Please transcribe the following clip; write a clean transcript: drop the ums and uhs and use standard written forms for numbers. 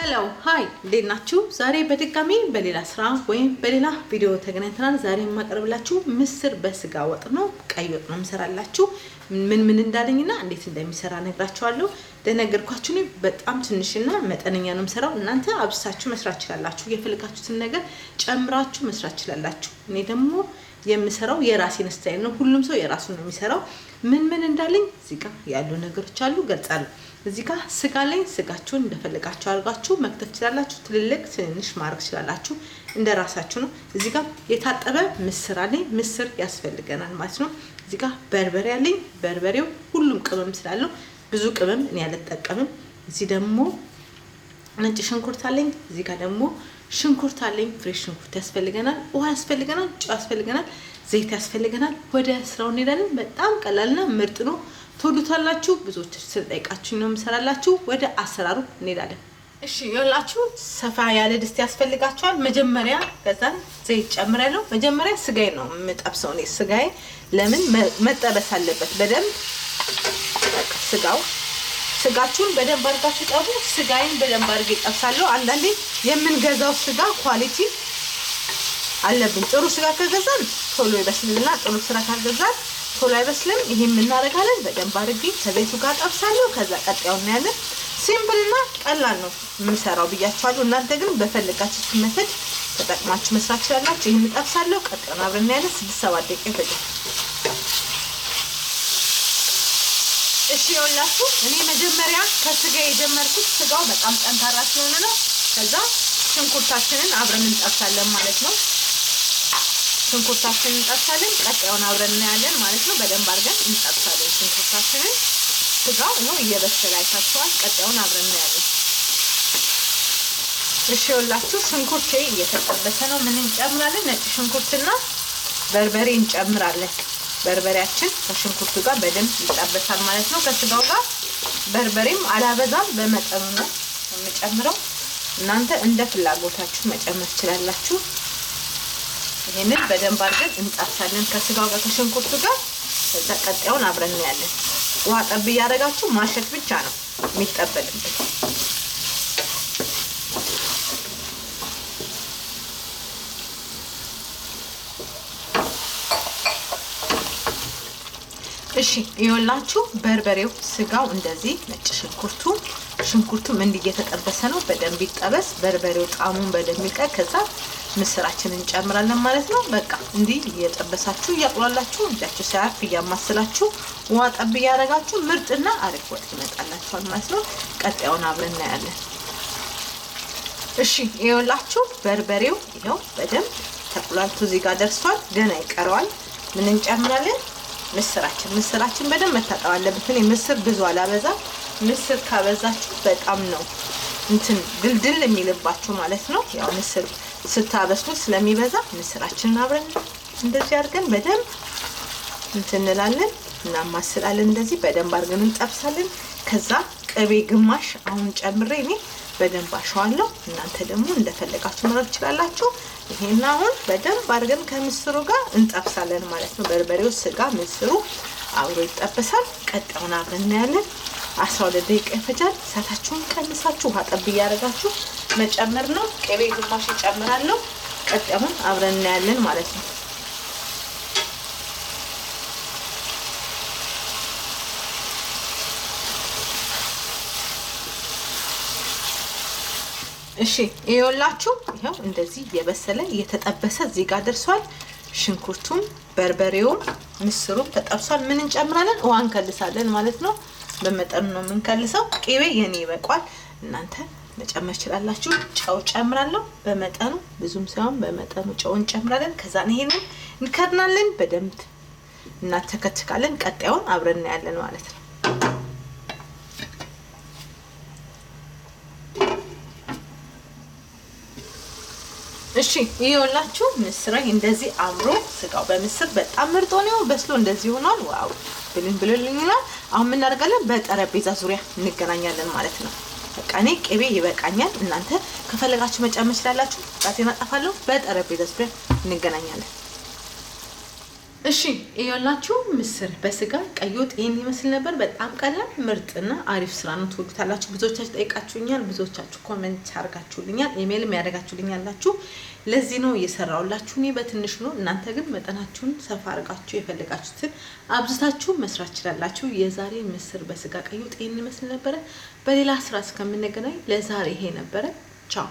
ሄሎ ሃይ እንዴት ናችሁ? ዛሬ በድጋሚ በሌላ ስራ ወይም በሌላ ቪዲዮ ተገናኝተናል። ዛሬ የማቀርብላችሁ ምስር በስጋ ወጥ ነው። ቀይ ወጥ ነው የምሰራላችሁ። ምን እንዳለኝና እንዴት እንደሚሰራ ነግራችኋለሁ። ለነገርኳችሁ ነው በጣም ትንሽና መጠነኛ ነው የምሰራው። እናንተ አብሳችሁ መስራት ይችላላችሁ። የፈልጋችሁትን ነገር ጨምራችሁ መስራት ይችላላችሁ። እኔ ደግሞ የምሰራው የራሴን ስታይል ነው። ሁሉም ሰው የራሱን ነው የሚሰራው። ምን እንዳለኝ እዚህ ጋር ያሉ ነገሮች አሉ ገልጻለሁ። እዚህ ጋር ስጋ ላይ ስጋችሁን እንደፈለጋችሁ አድርጋችሁ መክተፍ ትችላላችሁ። ትልልቅ ትንሽ ማድረግ ትችላላችሁ፣ እንደራሳችሁ ነው። እዚህ ጋር የታጠበ ምስር አለኝ። ምስር ያስፈልገናል ማለት ነው። እዚህ ጋር በርበሬ አለኝ። በርበሬው ሁሉም ቅመም ስላለው ብዙ ቅመም እኔ አልጠቀምም። እዚህ ደግሞ ነጭ ሽንኩርት አለኝ። እዚህ ጋር ደግሞ ሽንኩርት አለኝ። ፍሬሽ ሽንኩርት ያስፈልገናል። ውሃ ያስፈልገናል። ጨው ያስፈልገናል። ዘይት ያስፈልገናል። ወደ ስራው እንሄዳለን። በጣም ቀላልና ምርጥ ነው። ትወዱታላችሁ። ብዙዎች ስለጠይቃችሁ ነው የምሰራላችሁ። ወደ አሰራሩ እንሄዳለን። እሺ ይኸውላችሁ ሰፋ ያለ ድስት ያስፈልጋችኋል። መጀመሪያ ከዛን ዘይት ጨምራለሁ። መጀመሪያ ስጋዬ ነው የምጠብሰው። እኔ ስጋዬ ለምን መጠበስ አለበት በደንብ ስጋችሁን በደንብ አድርጋችሁ ጠቡ። ስጋዬን በደንብ አድርጌ ጠብሳለሁ። አንዳንዴ የምንገዛው ስጋ ኳሊቲ አለብን። ጥሩ ስጋ ከገዛን ቶሎ ይበስልልና ጥሩ ስጋ ካልገዛን ቶሎ አይበስልም። ይሄን እናደርጋለን። በደንብ አድርጌ ከዘይቱ ጋር ጠብሳለሁ። ከዛ ቀጣዩን እናያለን። ሲምፕልና ቀላል ነው የምሰራው ብያችኋለሁ። እናንተ ግን በፈለጋችሁት ሜተድ ተጠቅማችሁ መስራት ትችላላችሁ። ይሄን ጠብሳለሁ። ቀጣዩን አብረን እናያለን። 6-7 ደቂቃ ይፈጃል። እሺ ይኸውላችሁ እኔ መጀመሪያ ከስጋ የጀመርኩት ስጋው በጣም ጠንካራ ስለሆነ ነው። ከዛ ሽንኩርታችንን አብረን እንጠብሳለን ማለት ነው። ሽንኩርታችንን እንጠብሳለን። ቀጣዩን አብረን እናያለን ማለት ነው። በደንብ አድርገን እንጠብሳለን ሽንኩርታችንን። ስጋው ነው እየበሰለ አይታችኋል። ቀጣዩን አብረን እናያለን። እሺ ይኸውላችሁ ሽንኩርቴ እየተጠበሰ ነው። ምን እንጨምራለን? ነጭ ሽንኩርትና በርበሬ እንጨምራለን። በርበሬያችን ከሽንኩርቱ ጋር በደንብ ይጠበሳል ማለት ነው። ከስጋው ጋር በርበሬም አላበዛም፣ በመጠኑ ነው የምጨምረው። እናንተ እንደ ፍላጎታችሁ መጨመር ትችላላችሁ። ይሄንን በደንብ አድርገን እንጠብሳለን ከስጋው ጋር ከሽንኩርቱ ጋር። ከዛ ቀጣዩን አብረን እናያለን። ውሃ ጠብ እያደረጋችሁ ማሸት ብቻ ነው የሚጠበቅበት። እሺ ይኸውላችሁ በርበሬው ስጋው እንደዚህ ነጭ ሽንኩርቱም እንዲህ እየተጠበሰ ነው። በደንብ ይጠበስ። በርበሬው ጣሙን በደንብ ይቀር። ከዛ ምስራችንን እንጨምራለን ማለት ነው። በቃ እንዲህ እየጠበሳችሁ እያቁላላችሁ እጃችሁ ሳያርፍ እያማስላችሁ ውሃ ጠብ እያደረጋችሁ ምርጥና አሪፍ ወጥ ይመጣላችኋል ማለት ነው። ቀጣዩን አብረን እናያለን። እሺ ይኸውላችሁ በርበሬው ይኸው በደንብ ተቁላልቶ እዚህ ጋር ደርሷል። ገና ይቀረዋል። ምን እንጨምራለን? ምስራችን በደንብ መታጠብ አለበት። እኔ ምስር ብዙ አላበዛም። ምስር ካበዛችሁ በጣም ነው ድልድል የሚልባችሁ ማለት ነው። ያው ምስር ስታበስሉ ስለሚበዛ ምስራችንን አብረን እንደዚህ አድርገን በደንብ እንላለን እና ማስላለን። እንደዚህ በደንብ አድርገን እንጠብሳለን። ከዛ ቅቤ ግማሽ አሁን ጨምሬ እኔ በደንብ አሸዋለሁ። እናንተ ደግሞ እንደፈለጋችሁ ማድረግ ትችላላችሁ። ይሄን አሁን በደንብ አድርገን ከምስሩ ጋር እንጠብሳለን ማለት ነው። በርበሬው፣ ስጋ፣ ምስሩ አብሮ ይጠበሳል። ቀጣዩን አብረን እናያለን። 12 ደቂቃ ይፈጃል። እሳታችሁን ቀንሳችሁ ውሃ ጠብ እያደረጋችሁ መጨመር ነው። ቅቤ ግማሽ እጨምራለሁ። ቀጣዩን አብረን እናያለን ማለት ነው። እሺ ይኸውላችሁ ይሄው እንደዚህ የበሰለ እየተጠበሰ እዚህ ጋር ደርሷል። ሽንኩርቱም በርበሬውም ምስሩም ተጠብሷል። ምን እንጨምራለን? ውሃ እንከልሳለን ማለት ነው። በመጠኑ ነው የምንከልሰው። ቅቤ የኔ ይበቃል። እናንተ መጨመር ትችላላችሁ። ጨው ጨምራለሁ በመጠኑ፣ ብዙም ሳይሆን በመጠኑ ጨው እንጨምራለን። ከዛ ይሄንን እንከድናለን። በደንብ እናተከትካለን። ቀጣዩን አብረን እናያለን ማለት ነው። እሺ ይኸውላችሁ ምስራይ እንደዚህ አምሮ ስጋው በምስር በጣም ምርጥ ነው። በስሎ እንደዚህ ሆኗል። ዋው ብልልኝና አሁን ምን እናደርጋለን? በጠረጴዛ ዙሪያ እንገናኛለን ማለት ነው። በቃ እኔ ቅቤ ይበቃኛል። እናንተ ከፈለጋችሁ መጨመር ትችላላችሁ። ጣቴን አጠፋለሁ። በጠረጴዛ ዙሪያ እንገናኛለን። እሺ ይኸውላችሁ ምስር በስጋ ቀይ ወጥ ይሄን ይመስል ነበር። በጣም ቀላል ምርጥና አሪፍ ስራ ነው። ትወዱታላችሁ። ብዙዎቻችሁ ጠይቃችሁኛል፣ ብዙዎቻችሁ ኮሜንት አድርጋችሁልኛል፣ ኢሜልም ያደርጋችሁልኛላችሁ። ለዚህ ነው እየሰራሁላችሁ እኔ በትንሽ ነው። እናንተ ግን መጠናችሁን ሰፋ አድርጋችሁ የፈለጋችሁትን አብዝታችሁ መስራት ትችላላችሁ። የዛሬ ምስር በስጋ ቀይ ወጥ ይሄን ይመስል ነበር። በሌላ ስራ እስከምንገናኝ ለዛሬ ይሄ ነበር። ቻው